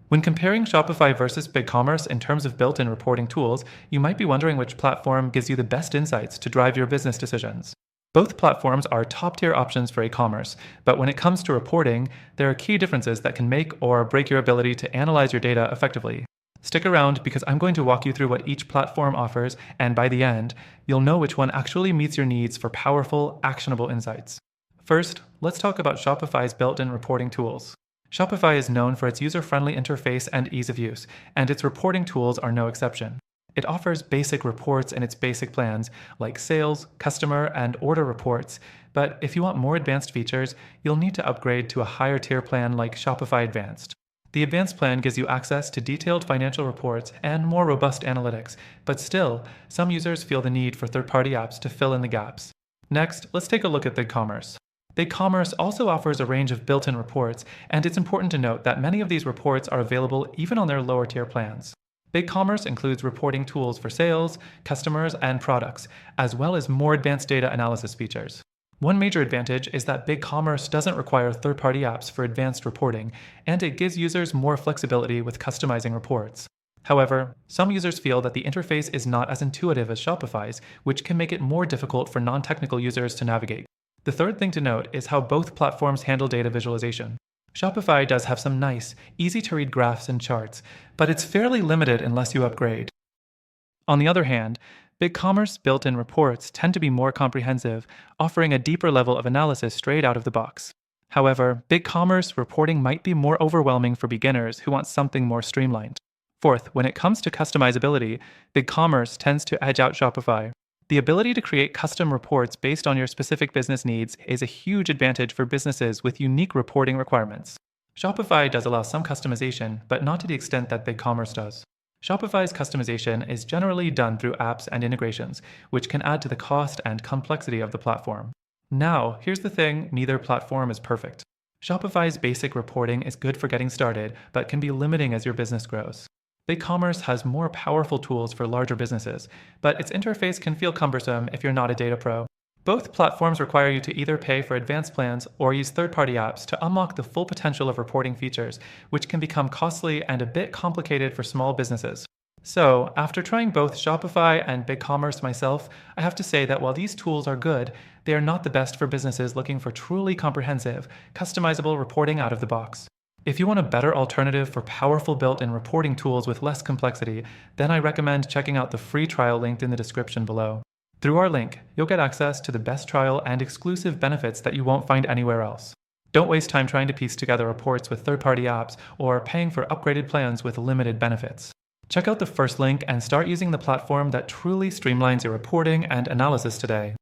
When comparing Shopify versus BigCommerce in terms of built-in reporting tools, you might be wondering which platform gives you the best insights to drive your business decisions. Both platforms are top-tier options for e-commerce, but when it comes to reporting, there are key differences that can make or break your ability to analyze your data effectively. Stick around because I'm going to walk you through what each platform offers, and by the end, you'll know which one actually meets your needs for powerful, actionable insights. First, let's talk about Shopify's built-in reporting tools. Shopify is known for its user-friendly interface and ease of use, and its reporting tools are no exception. It offers basic reports in its basic plans, like sales, customer, and order reports, but if you want more advanced features, you'll need to upgrade to a higher tier plan like Shopify Advanced. The Advanced plan gives you access to detailed financial reports and more robust analytics, but still, some users feel the need for third-party apps to fill in the gaps. Next, let's take a look at BigCommerce. BigCommerce also offers a range of built-in reports, and it's important to note that many of these reports are available even on their lower tier plans. BigCommerce includes reporting tools for sales, customers, and products, as well as more advanced data analysis features. One major advantage is that BigCommerce doesn't require third-party apps for advanced reporting, and it gives users more flexibility with customizing reports. However, some users feel that the interface is not as intuitive as Shopify's, which can make it more difficult for non-technical users to navigate. The third thing to note is how both platforms handle data visualization. Shopify does have some nice, easy-to-read graphs and charts, but it's fairly limited unless you upgrade. On the other hand, BigCommerce built-in reports tend to be more comprehensive, offering a deeper level of analysis straight out of the box. However, BigCommerce reporting might be more overwhelming for beginners who want something more streamlined. Fourth, when it comes to customizability, BigCommerce tends to edge out Shopify. The ability to create custom reports based on your specific business needs is a huge advantage for businesses with unique reporting requirements. Shopify does allow some customization, but not to the extent that BigCommerce does. Shopify's customization is generally done through apps and integrations, which can add to the cost and complexity of the platform. Now, here's the thing, neither platform is perfect. Shopify's basic reporting is good for getting started, but can be limiting as your business grows. BigCommerce has more powerful tools for larger businesses, but its interface can feel cumbersome if you're not a data pro. Both platforms require you to either pay for advanced plans or use third-party apps to unlock the full potential of reporting features, which can become costly and a bit complicated for small businesses. So, after trying both Shopify and BigCommerce myself, I have to say that while these tools are good, they are not the best for businesses looking for truly comprehensive, customizable reporting out of the box. If you want a better alternative for powerful built-in reporting tools with less complexity, then I recommend checking out the free trial linked in the description below. Through our link, you'll get access to the best trial and exclusive benefits that you won't find anywhere else. Don't waste time trying to piece together reports with third-party apps or paying for upgraded plans with limited benefits. Check out the first link and start using the platform that truly streamlines your reporting and analysis today.